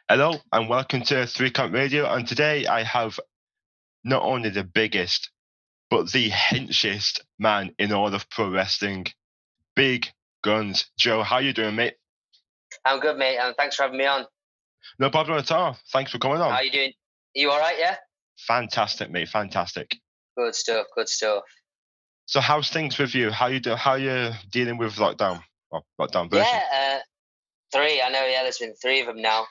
Hello and welcome to Three Count Radio. And today I have not only the biggest, but the henchest man in all of pro wrestling, Big Guns Joe. How you doing, mate? I'm good, mate, and thanks for having me on. No problem at all. Thanks for coming on. How you doing? You all right, yeah? Fantastic, mate. Fantastic. Good stuff, good stuff. So how's things with you? How you dealing with lockdown? Well, lockdown version. Yeah, three. I know. Yeah, there's been three of them now.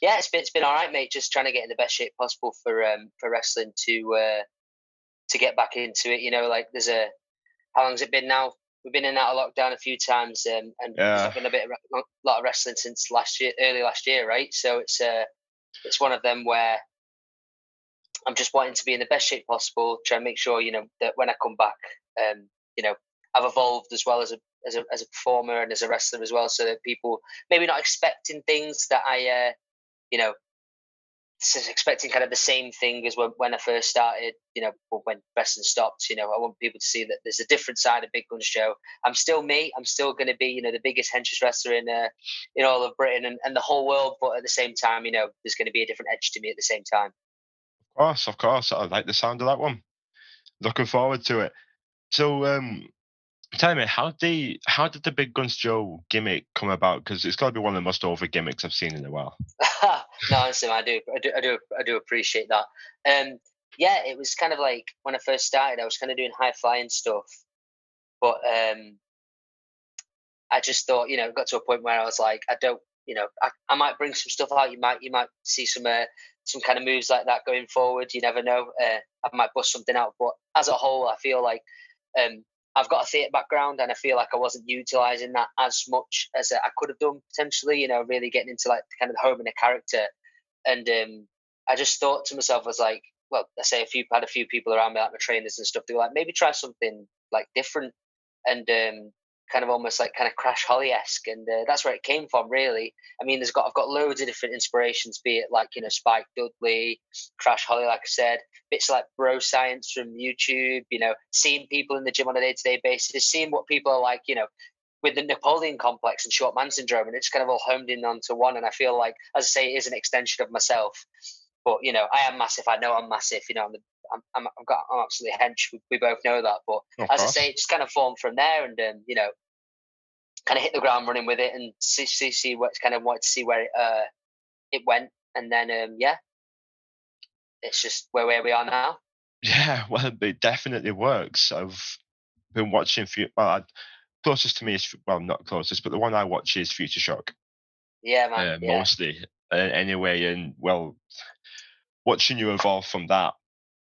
Yeah, it's been all right, mate. Just trying to get in the best shape possible for wrestling to get back into it. You know, like how long's it been now? We've been in and out of lockdown a few times, and there's not been a lot of wrestling since early last year, right? So it's one of them where I'm just wanting to be in the best shape possible, try and make sure, that when I come back, you know, I've evolved as well as a performer and as a wrestler as well, so that people maybe not expecting things that you know, expecting kind of the same thing as when I first started, when wrestling stopped. I want people to see that there's a different side of Big Gun Show. I'm still me. I'm still going to be, the biggest henchest wrestler in all of Britain and the whole world. But at the same time, there's going to be a different edge to me at the same time. Of course. I like the sound of that one. Looking forward to it. So, tell me, how did the Big Guns Joe gimmick come about? Because it's got to be one of the most over gimmicks I've seen in a while. No, honestly, I do appreciate that. Yeah, it was kind of like when I first started, I was kind of doing high flying stuff, but I just thought, it got to a point where I was like, I don't, I might bring some stuff out. You might see some kind of moves like that going forward. You never know. I might bust something out, but as a whole, I feel like I've got a theatre background, and I feel like I wasn't utilising that as much as I could have done potentially. Really getting into like kind of the home and the character, and I just thought to myself, I was like, well, I say had a few people around me, like my trainers and stuff. They were like, maybe try something like different, and kind of almost like kind of Crash Holly-esque, and that's where it came from, really. I mean, I've got loads of different inspirations, be it like Spike Dudley, Crash Holly, like I said, bits like bro science from YouTube. Seeing people in the gym on a day-to-day basis, seeing what people are like, with the Napoleon complex and short man syndrome, and it's kind of all honed in onto one. And I feel like, as I say, it is an extension of myself. But I am massive. I know I'm massive. I'm absolutely hench. We both know that. But as I say, it just kind of formed from there, and kind of hit the ground running with it, and see what's kind of wanted to see where it went, and then it's just where we are now. Yeah, well, it definitely works. I've been watching closest to me is, well, not closest, but the one I watch is Future Shock. Yeah, man. Mostly, anyway, and well, watching you evolve from that,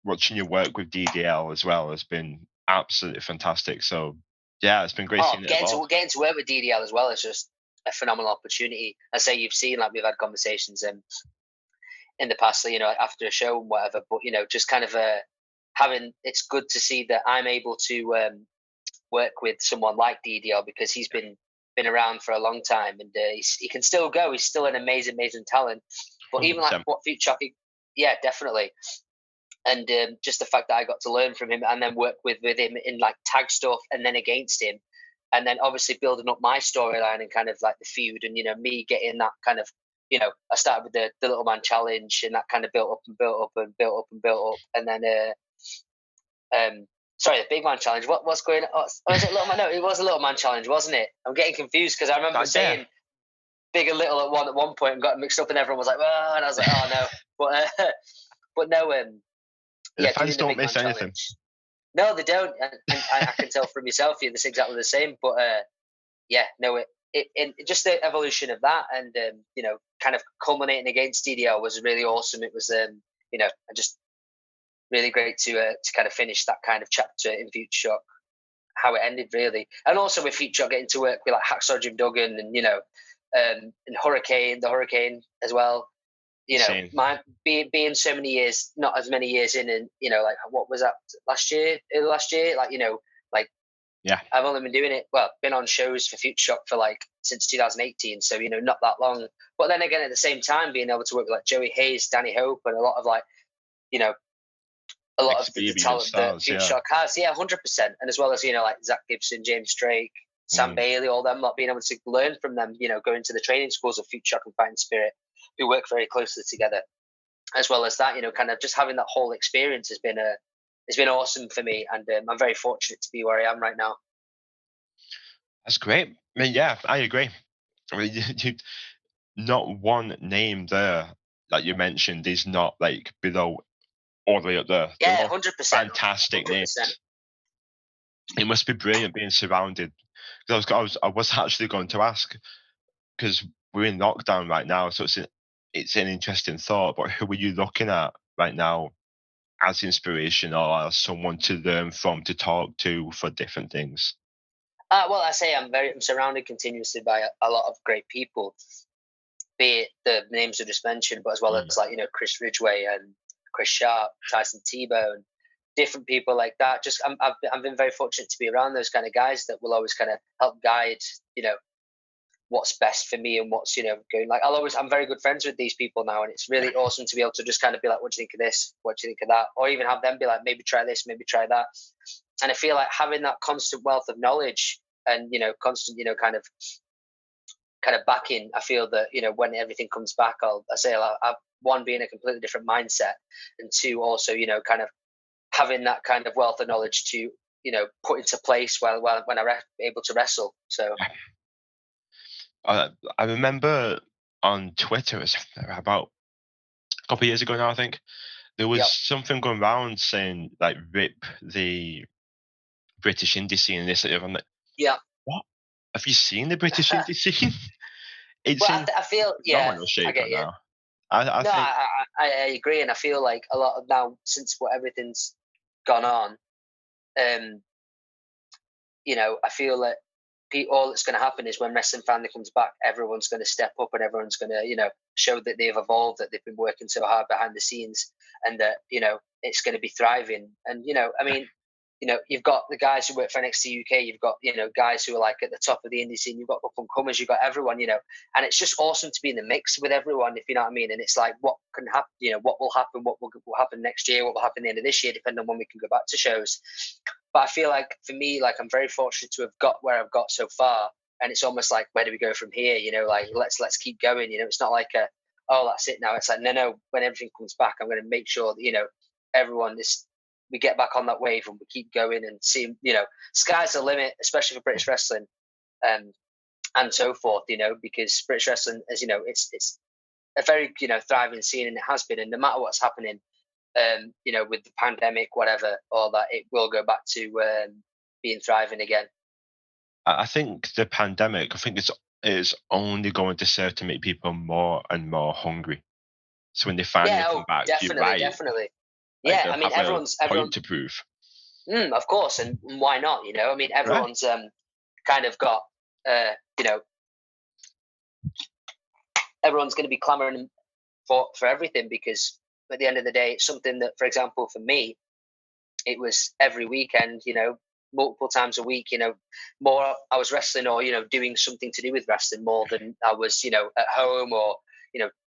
watching you work with DDL as well has been absolutely fantastic. So yeah, it's been great seeing it evolve. Getting to work with DDL as well is just a phenomenal opportunity. I say, you've seen, like, we've had conversations in the past, after a show and whatever, but just kind of it's good to see that I'm able to work with someone like DDL, because he's been around for a long time, and he can still go. He's still an amazing talent. But 100%. Even like what Future Shock, yeah, definitely. And just the fact that I got to learn from him and then work with him in like tag stuff, and then against him, and then obviously building up my storyline and kind of like the feud, and me getting that kind of, I started with the little man challenge, and that kind of built up and built up and built up and built up, and then sorry, the big man challenge. What's going on? Oh, is it little man? No, it was a little man challenge, wasn't it? I'm getting confused because I remember saying big and little at one point and got mixed up, and everyone was like, "Oh," and I was like, "Oh no," but no. The fans don't miss anything. Challenge. No, they don't, and I can tell from yourself, you're exactly the same. But it just the evolution of that, and kind of culminating against DDL was really awesome. It was just really great to kind of finish that kind of chapter in Future Shock, how it ended, really. And also with Future Shock, getting to work with like Hacksaw Jim Duggan, and and the Hurricane as well. My being so many years, not as many years in, and like, what was that, last year, like, yeah, I've only been doing it, well, been on shows for Future Shock for like since 2018, so not that long. But then again, at the same time, being able to work with like Joey Hayes, Danny Hope, and a lot of like, a lot of the talent that Future Shock has, 100%, and as well as like Zach Gibson, James Drake, Sam Bailey, all them, not being able to learn from them, going to the training schools of Future Shock and Fighting Spirit, who work very closely together. As well as that, kind of just having that whole experience has been awesome for me, and I'm very fortunate to be where I am right now. That's great. I mean, yeah, I agree. I mean, not one name there that you mentioned is not like below all the way up there. They're Yeah, all 100%, fantastic 100%. names. It must be brilliant being surrounded. Because I was actually going to ask, because we're in lockdown right now, so it's an interesting thought. But who are you looking at right now as inspiration or as someone to learn from, to talk to for different things? Well, I say I'm surrounded continuously by a lot of great people, be it the names I just mentioned, but as well Mm. as Chris Ridgway and Chris Sharp, Tyson Tebow, and different people like that. Just I've been very fortunate to be around those kind of guys that will always kind of help guide what's best for me and what's going. Like I'm very good friends with these people now, and it's really awesome to be able to just kind of be like, what do you think of this, what do you think of that, or even have them be like, maybe try this, maybe try that. And I feel like having that constant wealth of knowledge and constant kind of backing, I feel that when everything comes back, I'll one, be in a completely different mindset, and two, also kind of having that kind of wealth of knowledge to put into place when I'm able to wrestle. So I remember on Twitter, it's about a couple of years ago now, I think, there was yeah, something going around saying like rip the British indie scene and this. I'm like, yeah. what? Have you seen the British indie scene? It's Well, in I feel, yeah, phenomenal I shape get right you. now. I No, think, I agree, and I feel like a lot of now, since what everything's gone on, um, I feel that all that's going to happen is when wrestling finally comes back, everyone's going to step up and everyone's going to, show that they've evolved, that they've been working so hard behind the scenes, and that it's going to be thriving. And I mean, you've got the guys who work for NXT UK, you've got guys who are like at the top of the indie scene, you've got up and comers, you've got everyone, and it's just awesome to be in the mix with everyone, if you know what I mean. And it's like, what can happen, what will happen, what will happen next year, what will happen at the end of this year, depending on when we can go back to shows. But I feel like for me, like I'm very fortunate to have got where I've got so far, and it's almost like, where do we go from here? Like let's keep going. It's not like oh, that's it now. It's like, no. When everything comes back, I'm going to make sure that everyone is, we get back on that wave and we keep going and see. Sky's the limit, especially for British wrestling, and so forth. Because British wrestling, as it's a very thriving scene, and it has been. And no matter what's happening, with the pandemic, whatever, all that, it will go back to being thriving again. I think the pandemic, I think it's only going to serve to make people more and more hungry. So when they finally Yeah, come oh, back, you're definitely, right. definitely. Like Yeah, they'll I mean, have a everyone, point to prove. of course, and why not? I mean, Right. everyone's kind of got, you know, everyone's going to be clamoring for everything, because at the end of the day, it's something that, for example, for me, it was every weekend, multiple times a week, more I was wrestling or, doing something to do with wrestling more than I was, at home or,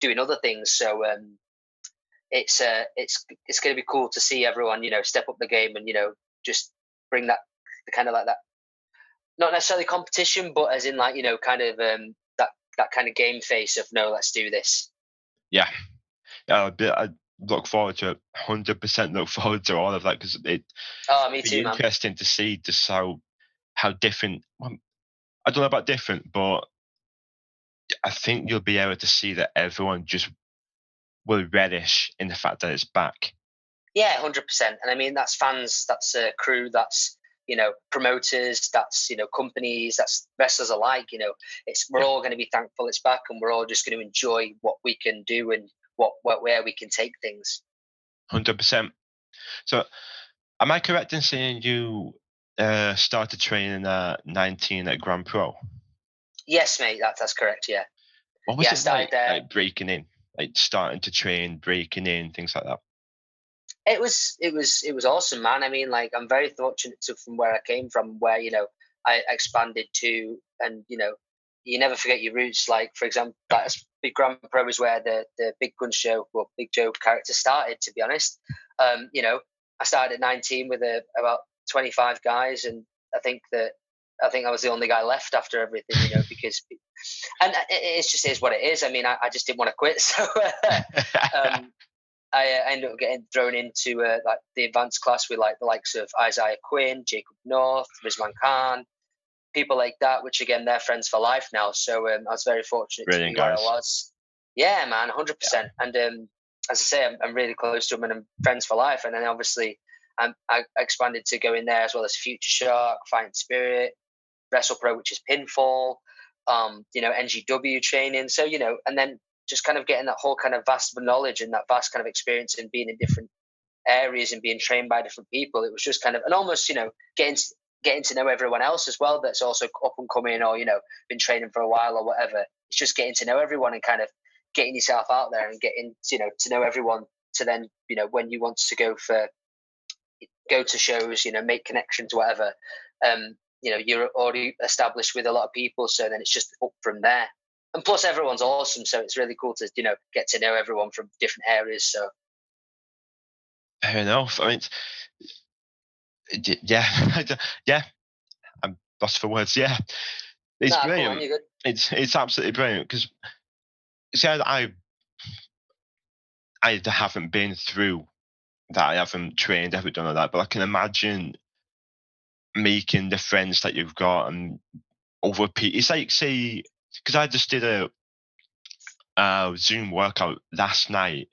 doing other things. So it's going to be cool to see everyone, step up the game and, just bring that kind of like that, not necessarily competition, but as in like, kind of that kind of game face of, no, let's do this. Yeah. I look forward to it. 100% look forward to all of that, because it'd Oh, me be too, man. interesting to see just how different. Well, I don't know about different, but I think you'll be able to see that everyone just will relish in the fact that it's back. Yeah, 100%. And I mean, that's fans, that's crew, that's promoters, that's companies, that's wrestlers alike. We're Yeah, all going to be thankful it's back, and we're all just going to enjoy what we can do and where we can take things. 100%. So, am I correct in saying you started training at 19 at Grand Pro? Yes, mate, that's correct. Yeah, What was yeah. I it started like? there. Like breaking in, like starting to train, breaking in, things like that. It was awesome, man. I mean, like, I'm very fortunate to from where I came from, where I expanded to, and you never forget your roots. Like, for example, that's Big Grand Pro is where the Big Gun Show, or Big Joe character started. To be honest, I started at 19 with about 25 guys, and I think that I think I was the only guy left after everything, because, and it just is what it is. I mean, I just didn't want to quit, so um, I ended up getting thrown into like the advanced class with like the likes of Isaiah Quinn, Jacob North, Rizwan Khan, people like that. Which again, they're friends for life now. So I was very fortunate to Brilliant be where I guys. was. Yeah, man, 100%. And as I say, I'm really close to them and I'm friends for life. And then obviously, I expanded to go in there as well as Future Shark, Fighting Spirit, Wrestle Pro, which is pinfall, NGW training. So, and then just kind of getting that whole kind of vast knowledge and that vast kind of experience and being in different areas and being trained by different people. It was just kind of, and almost, getting to know everyone else as well that's also up and coming or, been training for a while or whatever. It's just getting to know everyone and kind of getting yourself out there and getting, to know everyone to then, when you want to go to shows, make connections, whatever, you're already established with a lot of people. So then it's just up from there. And plus everyone's awesome. So it's really cool to, get to know everyone from different areas. So. Fair enough. I mean, yeah, yeah. I'm lost for words. Yeah, it's Nah, cool, man, brilliant. you're good. It's absolutely brilliant because see, I haven't been through that. I haven't trained, I haven't done all that, but I can imagine making the friends that you've got and over people. It's like say because I just did a Zoom workout last night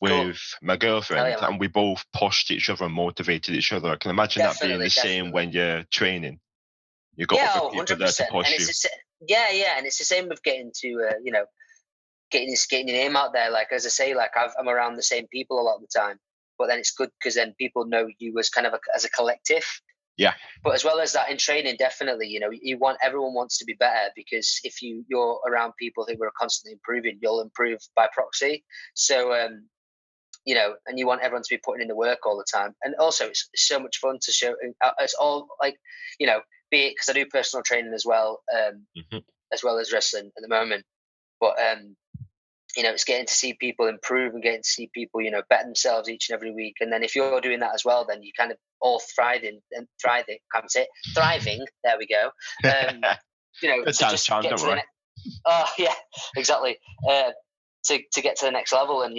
Cool. with my Hell girlfriend, yeah, man. and we both pushed each other and motivated each other. I can imagine that being the same when you're training. You've got Yeah, other people there to 100%. And push you. it's yeah, and it's the same with getting to getting your name out there. Like as I say, like I'm around the same people a lot of the time, but then it's good because then people know you as kind of as a collective. Yeah, But as well as that in training, definitely, everyone wants to be better because if you're around people who are constantly improving, you'll improve by proxy. So and you want everyone to be putting in the work all the time. And also, it's so much fun to show. It's all like, be it because I do personal training as well, as well as wrestling at the moment. But it's getting to see people improve and getting to see people, better themselves each and every week. And then if you're doing that as well, then you kind of all thriving and thriving. Can't say it, thriving. There we go. good To times, just Sean. get Don't to the worry. next. Oh yeah, exactly. To get to the next level and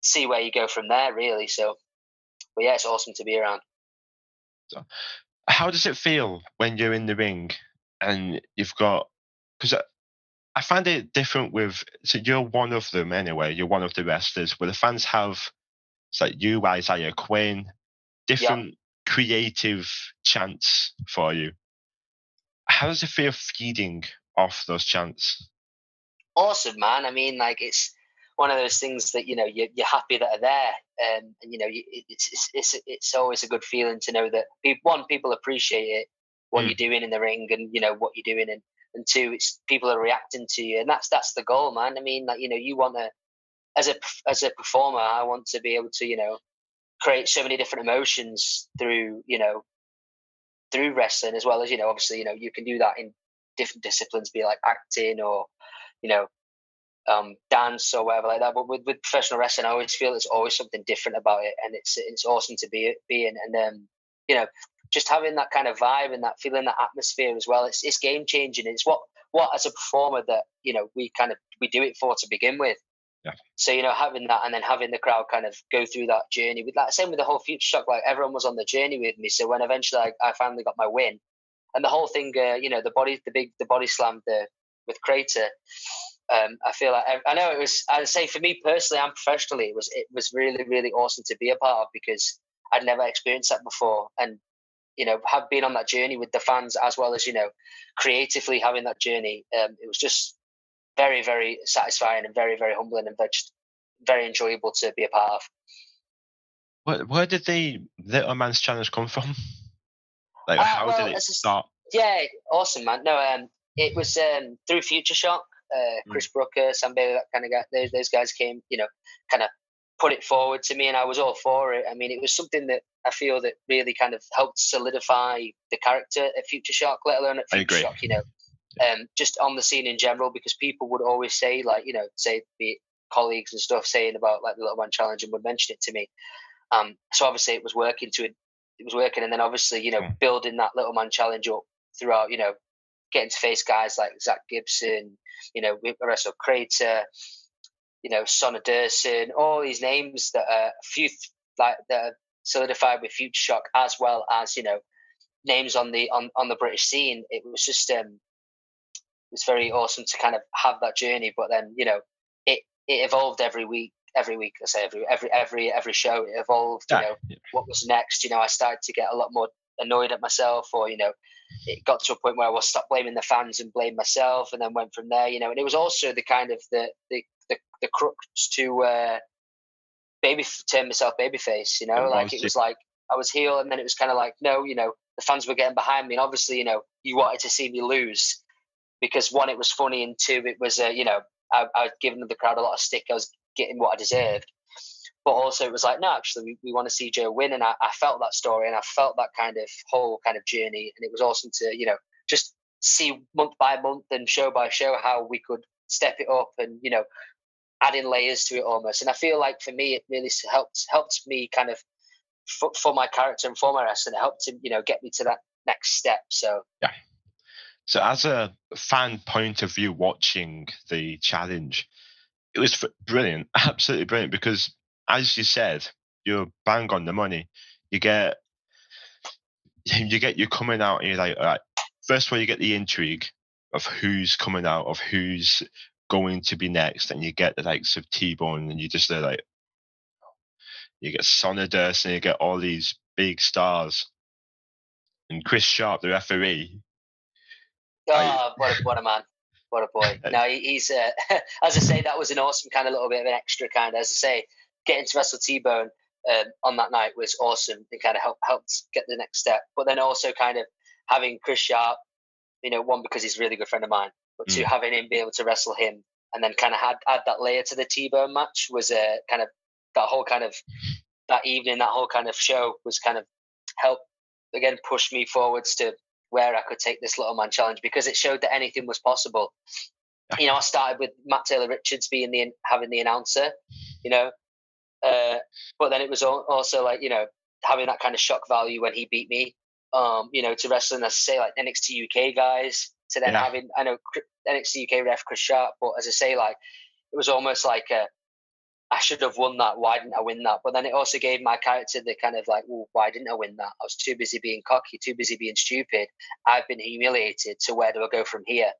see where you go from there. Really. So, but yeah, it's awesome to be around. So, how does it feel when you're in the ring and you've got? Because I find it different with. So you're one of them anyway. You're one of the wrestlers, but the fans have. It's like you, Isaiah Quinn, Yeah. different creative chants for you. How does it feel feeding off those chants? Awesome, man. I mean, like it's one of those things that you're happy that are there, and it's always a good feeling to know that people appreciate it, what Mm. you're doing in the ring, and what you're doing, and two, it's people are reacting to you, and that's the goal, man. I mean, like you want to as a performer, I want to be able to create so many different emotions through wrestling as well as obviously you can do that in different disciplines, be it like acting or you know dance or whatever like that. But with professional wrestling, I always feel there's always something different about it, and it's awesome to be in. And just having that kind of vibe and that feeling, that atmosphere as well. It's game changing. It's what as a performer that we do it for to begin with. Yeah. So having that and then having the crowd kind of go through that journey with that. Same with the whole Future Shock. Like everyone was on the journey with me. So when eventually I finally got my win, and the whole thing, the body slam with Crater. I feel like I know it was. I'd say for me personally and professionally, it was really really awesome to be a part of because I'd never experienced that before, and have been on that journey with the fans as well as creatively having that journey. It was just very very satisfying and very very humbling and just very enjoyable to be a part of. Where did the Little Man's Challenge come from? Like, how did Well, it start? yeah, awesome, man. No, it was through Future Shock, Chris Brooker, Sam Bailey, that kind of guy. Those guys came, kind of put it forward to me, and I was all for it. I mean, it was something that I feel that really kind of helped solidify the character at Future Shock, let alone at I Future agree. Shock. Just on the scene in general, because people would always say, like, say be colleagues and stuff saying about like the Little Man Challenge and would mention it to me. So obviously it was working, and then obviously building that Little Man Challenge up throughout, getting to face guys like Zach Gibson, we wrestled Crater, Sonna Durson, all these names that are that are solidified with Future Shock, as well as names on the British scene. It was just it's very awesome to kind of have that journey. But then it evolved every week. Every week, I say every show, it evolved. What was next? I started to get a lot more annoyed at myself, or it got to a point where I was stopped blaming the fans and blamed myself, and then went from there. And it was also the kind of the crux to turn myself babyface. It was like I was heel, and then it was kind of like, no, the fans were getting behind me, and obviously, you wanted to see me lose because, one, it was funny, and two, it was I was giving the crowd a lot of stick. I was getting what I deserved, but also it was like, no, actually, we want to see Joe win, and I felt that story, and I felt that kind of whole kind of journey, and it was awesome to just see month by month and show by show how we could step it up and adding layers to it almost. And I feel like for me, it really helped me kind of for my character and for my wrestling. It helped him, get me to that next step. So yeah. So as a fan point of view, watching the challenge, it was brilliant, absolutely brilliant. Because as you said, you're bang on the money. You get you coming out, and you're like, all right. First of all, you get the intrigue of who's coming out, of who's going to be next, and you get the likes of T-Bone, and you just like, you get Sonna Durson, and you get all these big stars, and Chris Sharp, the referee. What a man, what a boy. No, he's as I say, that was an awesome kind of little bit of an extra kind. As I say, getting to wrestle T-Bone on that night was awesome. It kind of helped get the next step. But then also kind of having Chris Sharp, one, because he's a really good friend of mine, but two, having him be able to wrestle him, and then kind of add that layer to the T-Bone match was kind of that whole kind of that evening, that whole kind of show was kind of helped again push me forwards to where I could take this little man challenge, because it showed that anything was possible. I started with Matt Taylor Richards having the announcer, but then it was also like, having that kind of shock value when he beat me, to wrestling, as I say, like NXT UK guys, to then having, I know NXT UK ref Chris Sharp, but as I say, like, it was almost like I should have won that. Why didn't I win that? But then it also gave my character the kind of like, well, why didn't I win that? I was too busy being cocky, too busy being stupid. I've been humiliated. So where do I go from here?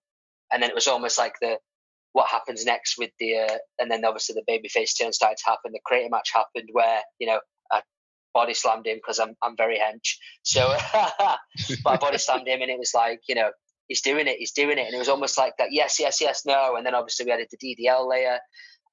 And then it was almost like what happens next with and then obviously the babyface turn started to happen. The creator match happened where, I body slammed him because I'm very hench. So, but I body slammed him, and it was like, he's doing it. And it was almost like that, yes, no. And then obviously we added the DDL layer.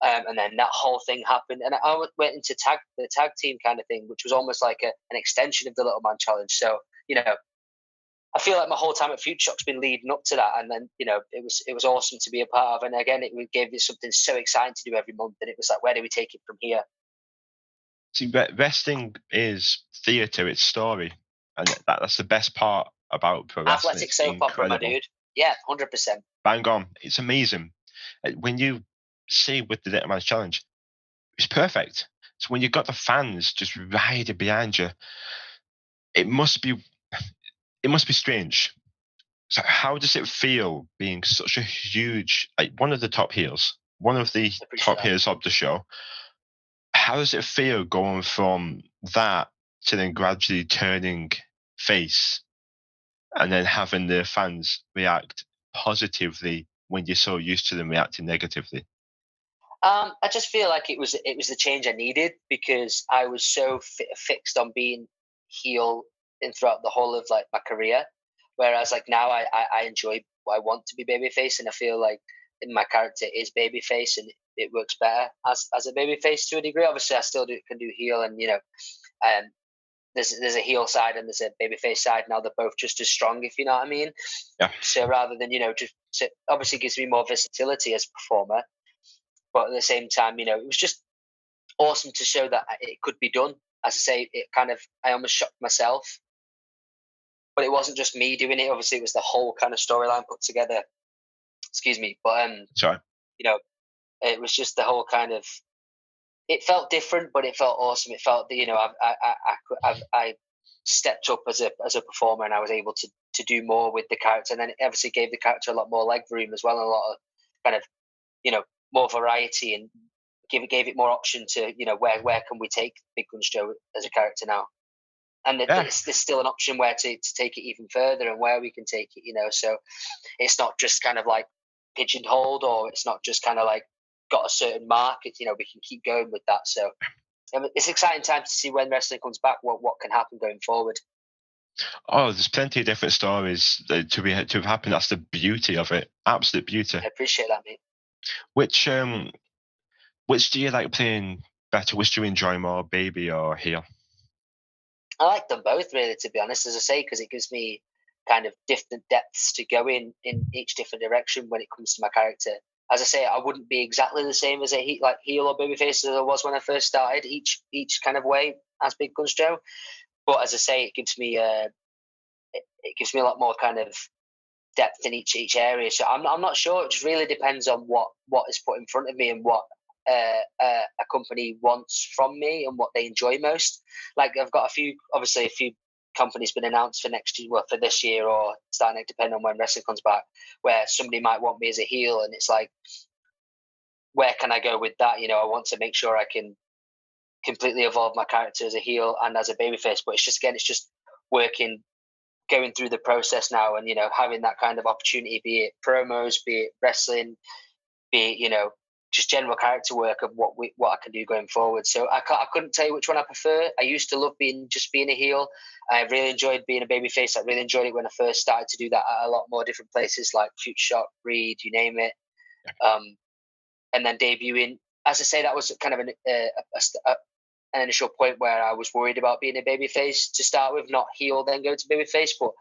And then that whole thing happened, and I went into the tag team kind of thing, which was almost like an extension of the Little Man Challenge. So I feel like my whole time at Future Shock's been leading up to that, and then it was awesome to be a part of. And again, it gave me something so exciting to do every month, and it was like, where do we take it from here? See, wrestling is theatre, it's story, and that's the best part about pro wrestling. Athletic soap opera, my dude. Yeah, 100%. Bang on, it's amazing. When you see with the Little Man's Challenge, it's perfect. So when you've got the fans just riding behind you, it must be strange. So how does it feel being such a huge, like one of the top heels of the show? How does it feel going from that to then gradually turning face, and then having the fans react positively when you're so used to them reacting negatively? I just feel like it was the change I needed, because I was so fixed on being heel throughout the whole of like my career, whereas like now I enjoy, I want to be babyface, and I feel like in my character is babyface, and it works better as a babyface to a degree. Obviously, I still can do heel, and there's a heel side and there's a babyface side. Now they're both just as strong, if you know what I mean. Yeah. So rather than obviously gives me more versatility as a performer. But at the same time, it was just awesome to show that it could be done. As I say, I almost shocked myself. But it wasn't just me doing it. Obviously, it was the whole kind of storyline put together. Excuse me. But, sorry. It was just the whole kind of, it felt different, but it felt awesome. It felt that, I stepped up as a performer, and I was able to to do more with the character, and then it obviously gave the character a lot more leg room as well, and a lot of kind of more variety, and gave it more option to where can we take Big Guns Joe as a character now, and Yeah. there's still an option where to take it even further and where we can take it, so it's not just kind of like pigeonholed, or it's not just kind of like got a certain market, we can keep going with that. So it's exciting time to see when wrestling comes back, what can happen going forward. Oh, there's plenty of different stories to have happened. That's the beauty of it. Absolute beauty. I appreciate that, mate. Which do you like playing better? Which do you enjoy more, baby or heel? I like them both, really, to be honest, as I say, because it gives me kind of different depths to go in each different direction when it comes to my character. As I say, I wouldn't be exactly the same as a heel or babyface as I was when I first started, each kind of way as Big Guns Joe. But as I say, it gives me a lot more kind of depth in each area. So I'm not sure. It just really depends on what is put in front of me and what a company wants from me and what they enjoy most. Like I've got a few companies been announced for next year, well, for this year or starting, depending on when wrestling comes back, where somebody might want me as a heel, and it's like, where can I go with that? I want to make sure I can completely evolve my character as a heel and as a babyface. But it's just working, going through the process now, and having that kind of opportunity, be it promos, be it wrestling, be it just general character work of what I can do going forward. So I couldn't tell you which one I prefer. I used to love being a heel. I really enjoyed being a babyface. I really enjoyed it when I first started to do that at a lot more different places like Future Shock, Reed, you name it. And then debuting, as I say, that was kind of an initial point where I was worried about being a babyface to start with, not heel then go to babyface. But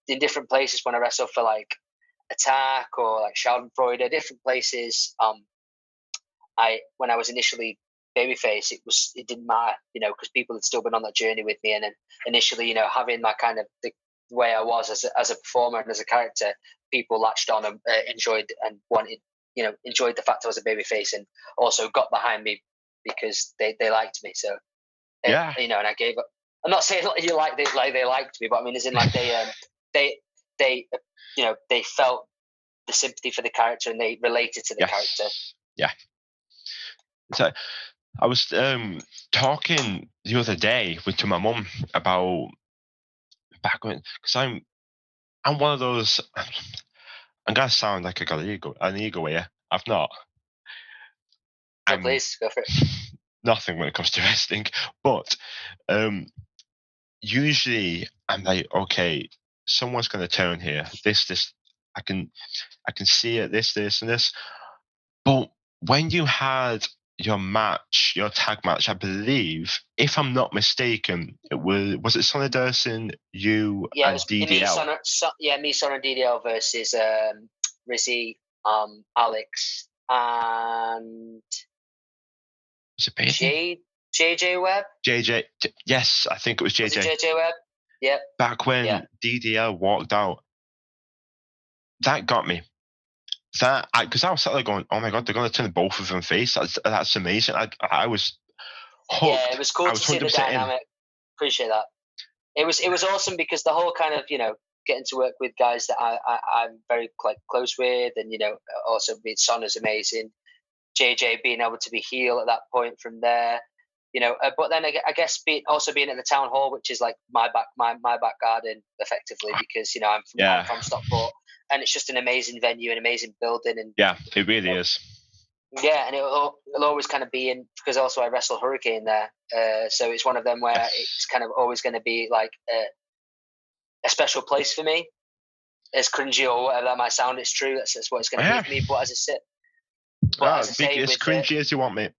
in different places, when I wrestled for like Attack or like Schadenfreude, different places, when I was initially babyface, it didn't matter, because people had still been on that journey with me. And then initially, having my kind of the way I was as a performer and as a character, people latched on and enjoyed and enjoyed the fact I was a babyface, and also got behind me because they liked me. So Yeah. and I gave up. I'm not saying they liked me, but I mean, as in like they felt the sympathy for the character and they related to the character. Yeah. So I was talking the other day to my mum about back when, because I'm one of those. I'm gonna sound like I got an ego here. I've not. No, I'm please go for it. nothing when it comes to wrestling, but usually I'm like, okay, someone's gonna turn here. This. I can see it. This, and this. But when you had your tag match, I believe, if I'm not mistaken, it was it Sonny Durson, you Yeah, it and was DDL. me, Son, and DDL versus Rizzy, Alex, and Was it Peyton? JJ Webb. JJ, yes, I think it was JJ. Was it JJ Webb? Yeah. Back when DDL walked out, that got me. Because I was sort of going, oh my god, they're going to turn both of them face. That's amazing. I was hooked. Yeah, it was cool to see the dynamic. Appreciate that. It was awesome because the whole kind of getting to work with guys that I'm very close with, and also being Son is amazing. JJ being able to be heel at that point from there, but then I guess being at the town hall, which is like my back garden effectively, because I'm from Stockport, and it's just an amazing venue, an amazing building, and yeah, it really is. Yeah, and it'll always kind of be in, because also I wrestle Hurricane there, so it's one of them where it's kind of always going to be like a special place for me. As cringy or whatever that might sound, it's true. That's what it's going to be for me. But as I say, as cringy as you want, mate.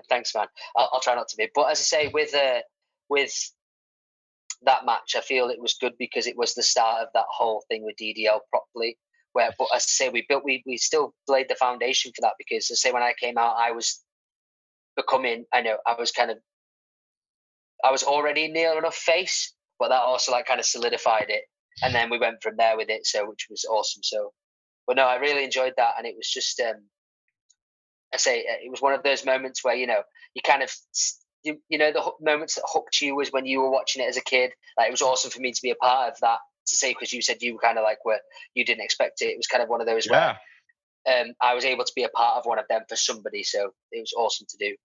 Thanks, man. I'll try not to be. But as I say, with that match, I feel it was good because it was the start of that whole thing with DDL properly. But as I say, we still laid the foundation for that, because as I say, when I came out, I was I was already near enough face, but that also kind of solidified it, and then we went from there with it, so which was awesome. So, but no, I really enjoyed that, and it was just I say it was one of those moments where you kind of the moments that hooked you was when you were watching it as a kid. Like, it was awesome for me to be a part of that to say, because you said you kind of like were, you didn't expect it. It was kind of one of those where Yeah. I was able to be a part of one of them for somebody. So it was awesome to do.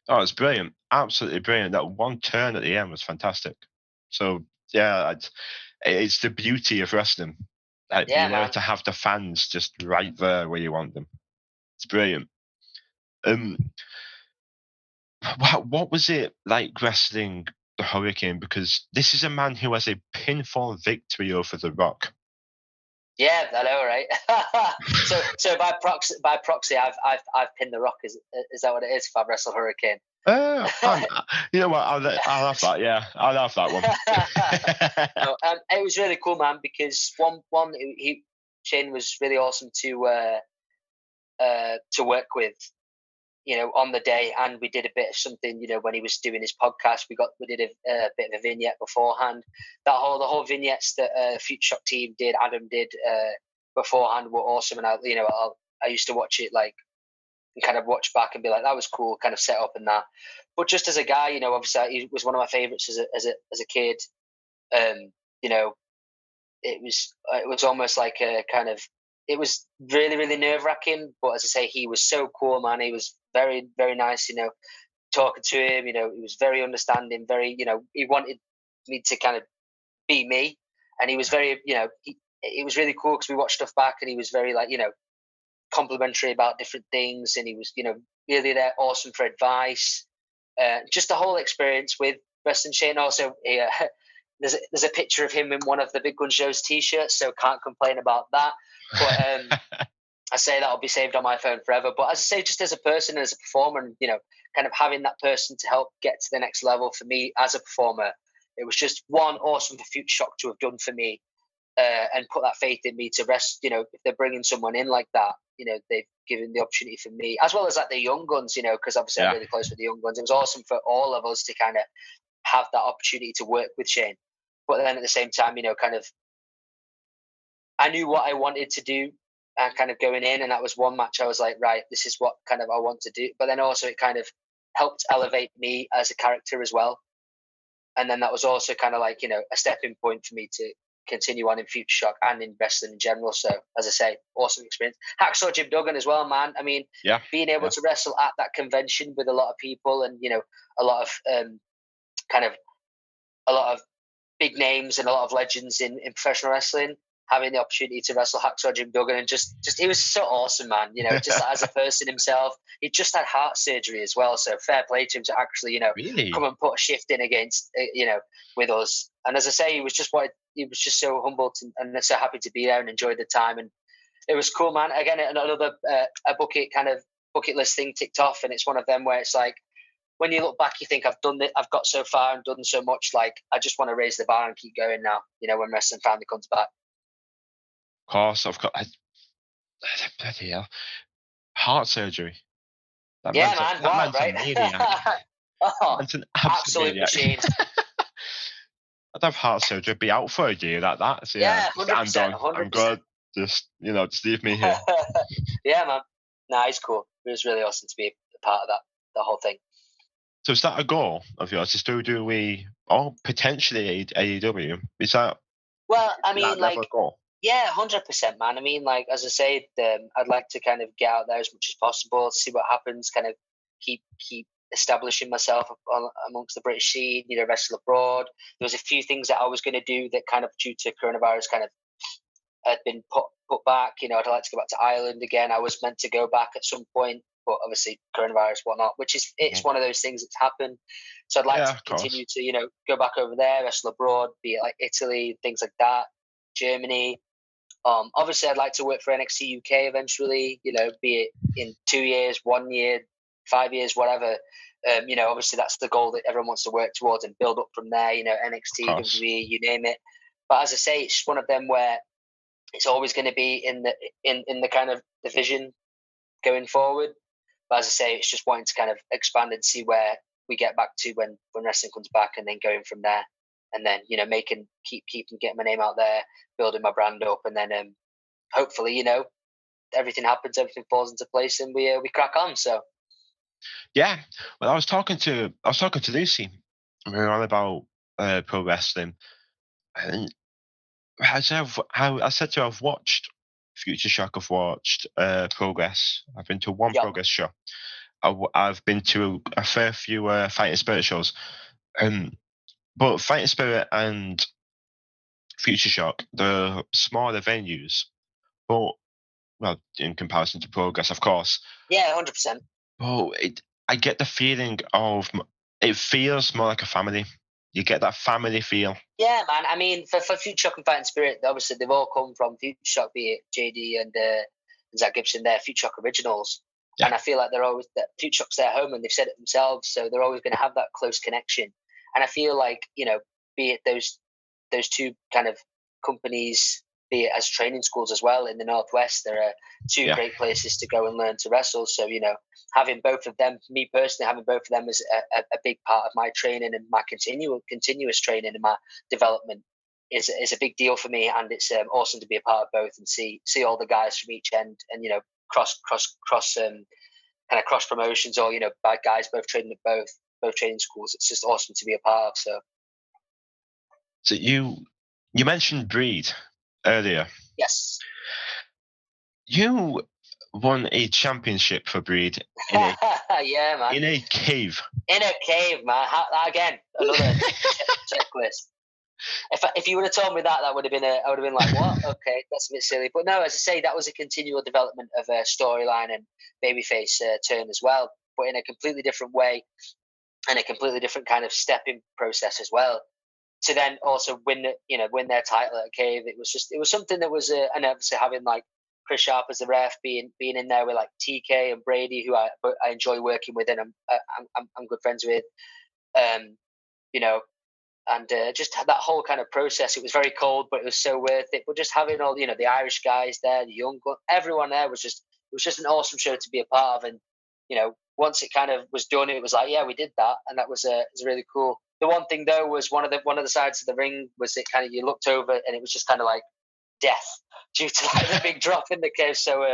Oh, it's brilliant. Absolutely brilliant. That one turn at the end was fantastic. So yeah, it's the beauty of wrestling. Yeah, Being able man. to have the fans just right there where you want them. It's brilliant. Um, what was it like wrestling the Hurricane? Because this is a man who has a pinfall victory over The Rock. Yeah, I know, right? so by proxy, I've pinned the Rock. Is that what it is? If I've wrestled Hurricane. You know what? I'll have that. Yeah, I'll have that one. No, it was really cool, man. Because Shane was really awesome to work with, on the day, and we did a bit of something, when he was doing his podcast. We did a bit of a vignette beforehand. The whole vignettes that Future Shock team did, Adam did beforehand, were awesome, and I used to watch it like and kind of watch back and be like, that was cool, kind of set up and that. But just as a guy, obviously he was one of my favorites as a kid. Um, you know, it was almost like a kind of, it was really, really nerve wracking. But as I say, he was so cool, man. He was very, very nice. Talking to him, he was very understanding. Very, he wanted me to kind of be me, and he was very, it was really cool because we watched stuff back, and he was very like, complimentary about different things, and he was, really there, awesome for advice. Just the whole experience with wrestling Shane. Also, there's a picture of him in one of the Big Gun Show's t-shirts, so can't complain about that. But I say that'll be saved on my phone forever. But as I say, just as a person, as a performer, and kind of having that person to help get to the next level for me as a performer, it was just one awesome for Future Shock to have done for me, and put that faith in me to rest. If they're bringing someone in like that, they've given the opportunity for me, as well as like the young guns. Because obviously I'm Yeah. really close with the young guns. It was awesome for all of us to kind of have that opportunity to work with Shane. But then at the same time, kind of, I knew what I wanted to do, kind of going in, and that was one match I was like, right, this is what kind of I want to do. But then also it kind of helped elevate me as a character as well. And then that was also kind of like, a stepping point for me to continue on in Future Shock and in wrestling in general. So as I say, awesome experience. Hacksaw Jim Duggan as well, man. I mean, Yeah. being able to wrestle at that convention with a lot of people, and a lot of kind of a lot of big names and a lot of legends in professional wrestling, having the opportunity to wrestle Hacksaw Jim Duggan, and just he was so awesome, man. Just as a person himself. He just had heart surgery as well, so fair play to him to actually, Really? come and put a shift in against, with us. And as I say, he was just so humble and so happy to be there and enjoy the time. And it was cool, man. Again, another a bucket list thing ticked off, and it's one of them where it's like, when you look back, you think I've done it, I've got so far and done so much. Like, I just want to raise the bar and keep going now. When wrestling finally comes back. Of course, I've got bloody hell, heart surgery. Yeah, man. That Wild, man's a right? maniac. Oh, Man's an absolute absolute maniac. machine. I'd have heart surgery, be out for a year like that. So Yeah, just, I'm 100%, done. I'm 100%. good. Just just leave me here. Yeah, man. Nah, he's cool. It was really awesome to be a part of the whole thing. So is that a goal of yours? Is WWE or potentially AEW? Is that Well, I mean, that level like, of goal? yeah, 100%, man. I mean, like, as I say, I'd like to kind of get out there as much as possible, see what happens, kind of keep establishing myself amongst the British scene, wrestle abroad. There was a few things that I was going to do that kind of, due to coronavirus, kind of had been put back. I'd like to go back to Ireland again. I was meant to go back at some point, but obviously coronavirus, whatnot, which is, it's one of those things that's happened. So I'd like to continue to, go back over there, wrestle abroad, be it like Italy, things like that, Germany. Obviously, I'd like to work for NXT UK eventually. Be it in 2 years, 1 year, 5 years, whatever. Obviously that's the goal that everyone wants to work towards and build up from there. NXT, WWE, you name it. But as I say, it's just one of them where it's always going to be in the kind of division going forward. But as I say, it's just wanting to kind of expand and see where we get back to when wrestling comes back, and then going from there. And then, keeping getting my name out there, building my brand up, and then hopefully, everything happens, everything falls into place, and we crack on. So yeah. Well, I was talking to Lucy. We were on about pro wrestling, and I said to you, I've watched Future Shock. I've watched Progress. I've been to one Yep. Progress show. I've been to a fair few Fighting Spirit shows. But Fighting Spirit and Future Shock, the smaller venues, but well, in comparison to Progress, of course. Yeah, 100%. But I get the feeling of it feels more like a family. You get that family feel. Yeah, man. I mean, for Future Shock and Fighting Spirit, obviously they've all come from Future Shock, be it JD and Zach Gibson. They're Future Shock originals, Yeah, and I feel like they're always that Future Shock's their home, and they've said it themselves, so they're always going to have that close connection. And I feel like be it those two kind of companies, be it as training schools as well in the Northwest, there are two yeah. great places to go and learn to wrestle. So having both of them, me personally, having both of them is a big part of my training and my continuous training and my development is a big deal for me, and it's awesome to be a part of both and see all the guys from each end, and cross kind of cross promotions, or bad guys both training at both training schools. It's just awesome to be a part of. So So you mentioned Breed earlier. yes. You won a championship for Breed in a Yeah, man. in a cave. In a cave, man. Again, another checklist. If you would have told me that, that would have been I would have been like, what? Okay, that's a bit silly. But no, as I say, that was a continual development of a storyline and babyface turn as well, but in a completely different way and a completely different kind of stepping process as well. To then also win their title at Cave, it was something that was, and obviously having like Chris Sharp as the ref, being in there with like TK and Brady, who I enjoy working with, and I'm good friends with. Um, you know, and just that whole kind of process. It was very cold, but it was so worth it. But just having all the Irish guys there, the young everyone there was just an awesome show to be a part of. And once it kind of was done, it was like, yeah, we did that, and that was really cool. The one thing though was one of the sides of the ring was it kind of you looked over and it was just kind of like death due to like the big drop in the cave. So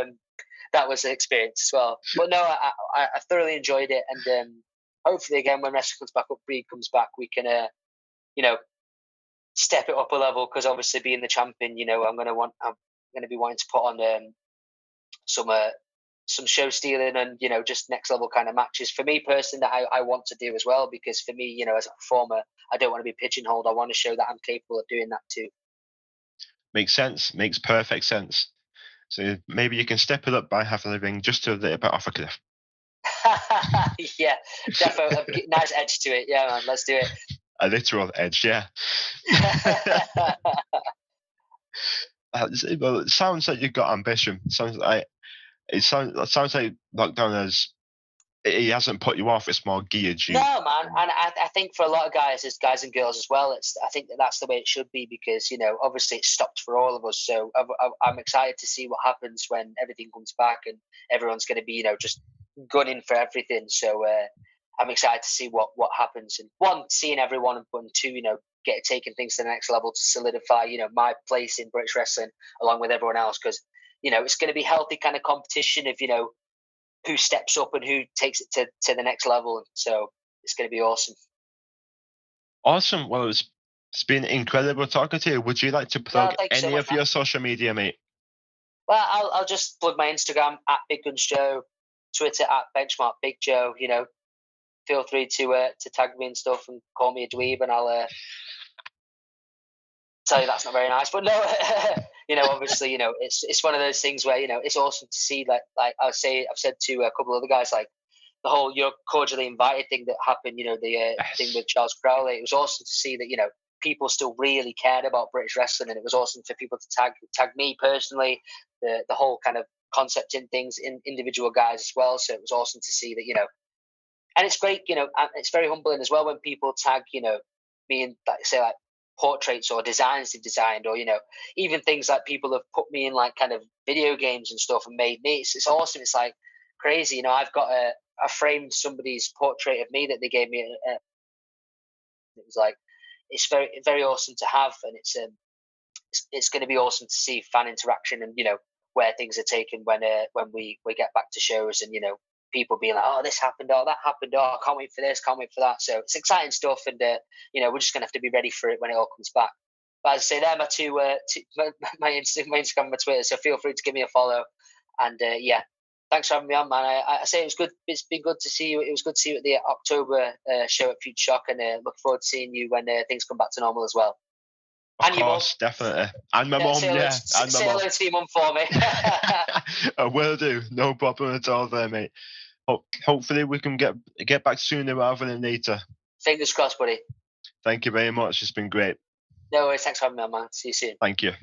that was an experience as well. But no, I thoroughly enjoyed it, and hopefully again when wrestling comes back up, Breed comes back, we can you know, step it up a level, because obviously being the champion, I'm going to be wanting to put on some show stealing and just next level kind of matches for me personally that I want to do as well, because for me, as a performer, I don't want to be pigeonholed. I want to show that I'm capable of doing that too. Makes sense. Makes perfect sense. So maybe you can step it up by having a ring just a little bit off a cliff. Yeah, definitely. Nice edge to it. Yeah, man, let's do it. A literal edge, yeah. Well, it sounds like you've got ambition. It sounds like Lockdown has he hasn't put you off. It's more geared you. No, man, and I think for a lot of guys, as guys and girls as well, I think that's the way it should be, because obviously it's stopped for all of us. So I'm excited to see what happens when everything comes back and everyone's going to be just gunning for everything. So I'm excited to see what happens, and one, seeing everyone, and two, get taking things to the next level to solidify my place in British wrestling along with everyone else, because it's going to be healthy kind of competition of who steps up and who takes it to the next level. So it's going to be awesome. Awesome. Well, it's been incredible talking to you. Would you like to No, plug thank you so any much, of man. your social media, mate? Well, I'll just plug my Instagram at Big Guns Joe, Twitter at Benchmark Big Joe. Feel free to tag me and stuff and call me a dweeb, and I'll tell you that's not very nice. But no, obviously, it's one of those things where it's awesome to see. Like I've said to a couple of other guys, like the whole "you're cordially invited" thing that happened. The thing with Charles Crowley. It was awesome to see that people still really cared about British wrestling, and it was awesome for people to tag me personally. The whole kind of concept in things in individual guys as well. So it was awesome to see that and it's great. And it's very humbling as well when people tag me in, like say, like portraits or designs they've designed, or even things like people have put me in like kind of video games and stuff and made me. It's awesome. It's like crazy. I've got I framed somebody's portrait of me that they gave me. It was like it's very very awesome to have, and it's going to be awesome to see fan interaction and where things are taken when we get back to shows, and people being like, oh, this happened, oh, that happened, oh, I can't wait for this, can't wait for that. So it's exciting stuff, and we're just gonna have to be ready for it when it all comes back. But as I say, they're my my Instagram and my Twitter. So feel free to give me a follow. And yeah, thanks for having me on, man. I say it was good. It's been good to see you. It was good to see you at the October show at Future Shock, and look forward to seeing you when things come back to normal as well. Of And your mum. course, definitely. And my mum, yeah. And my Say mum. hello to your mum for me. I will do. No problem at all there, mate. Hopefully we can get back sooner rather than later. Fingers crossed, buddy. Thank you very much. It's been great. No worries. Thanks for having me on, man. See you soon. Thank you.